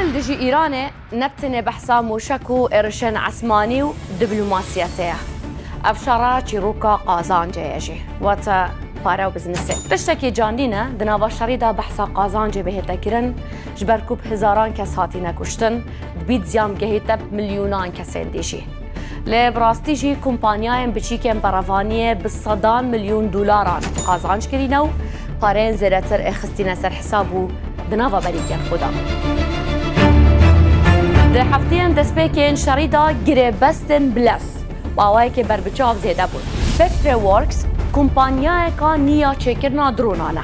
الدجي إيراني نبتني بحسا موشكو إرشن عسماني ودبلوماسياتيه أفشارا چیروکا قازان جيجي واتا پاره و بزنسه تشتکی جاندینه دناوا شریدا بحثا قازان جه بهتا کرن جبرکوب هزاران کس هاتی نکشتن دبید زیام گهیتا میلیونان کسین دیشی لبراستی جی کمپانیایم بچیکن براوانیه بصدان میلیون دلاران قازانج کرینو پارین زیرتر اخستینه سر حسابو دناوا بریکن خدا ده هفتین دسپیکن شریدا گره بستن بلس باوایی که بربچاو زیده بود سپکتر ورکس کمپانیای که نیا چکرنا درونانه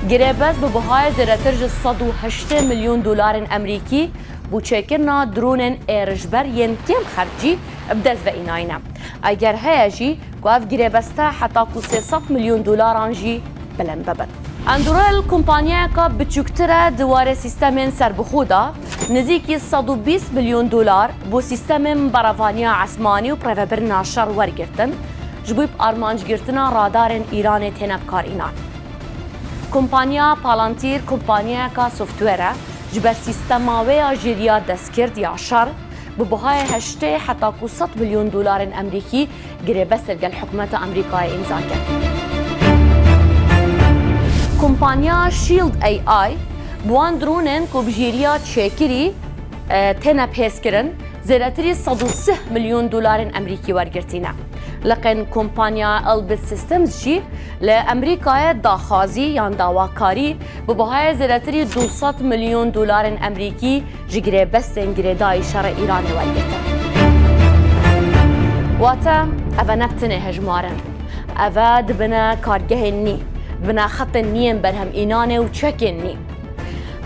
گره بس به بهای زیرتر 108 میلیون دلار امریکی بو چکرنا درونن ارجبر ین کم خرجی بدز و ایناینه اگر هیجی گواف گره بسته حتی کو 300 میلیون دلار جی بلند ببن اندورال کمپانیای که بچوکتره دواره سیستم سربخودا نزیکی 120 میلیون دلار بو سیستم براوانی عسمانی و پروبرنا شر ورگرتن جبوب آرمانج گرتنا رادارن ایران تنب کار اینان کمپانیا پالانتیر کمپانیا که سوفتوره جبر سیستماوی آجیریا دستکرد یا شر ببهای هشته حتی کو 100 میلیون دلار امریکی گره بسر گل حکومت امریکای امضا کرد کمپانیا شیلد ای آی بوان درونن کو بجیریا چکری تنب حس کرن زیرتری 103 میلیون دلار امریکی ورگرتینه لكن كومبانيا البت سيستمز جي لأمريكا داخازي يعني داواكاري ببهاي زيادتري 200 مليون دولار أمريكي جيجري بستن جريداي شرع إيراني والجتا واتا أفا نبتني هجمارن أفا دبنا كارجهني بنا خط النيم برهم إيناني وشكني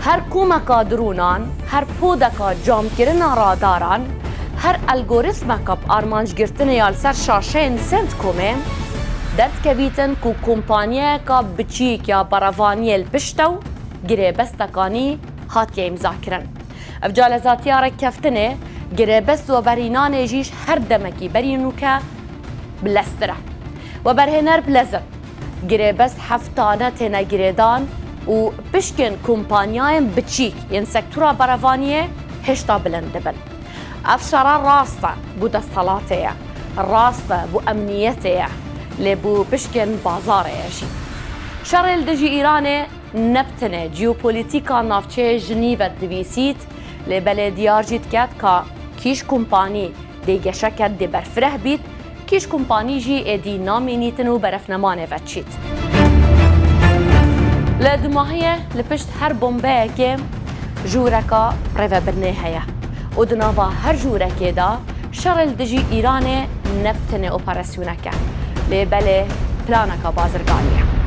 هر كومكا درونان هر بودكا جام كرنا راداران هر الگوریتمکا آرمانج گرتن یال سر شاشین سنت کومه درد کبیتن کو کمپانیه کا بچیک یا براوانی الپشتو گره بستکانی هات یا امضا کرن افجال ذاتیار کفتنه گره بست و برینان جیش هر دمکی برینو که بلستره و برهنر بلزر گره بست هفتانه تنه گردان و پشکن کمپانیایم بچیک ین سکتورا براوانیه هشتا بلنده بن افشارا راسته بو دستالاتيه راسته بو امنيتيه لبو بشكن بازاره شي شر الدجي ايراني نبتنه جيوبوليتيكا نافچه جنيفا دبيسيت لبلديار جيت كات كا كيش كومباني دي گشكت دي برفره بيت كيش كومباني جي ادي نامينيتنو برفنمانه فتشيت لدماهيه لپشت هر بومبه که جوركا ريفا برنيهيه ودناوا هر جوره که دا شر الدجی ایران نبتنه اپراسیونه که لیبله پلانکا بازرگانیه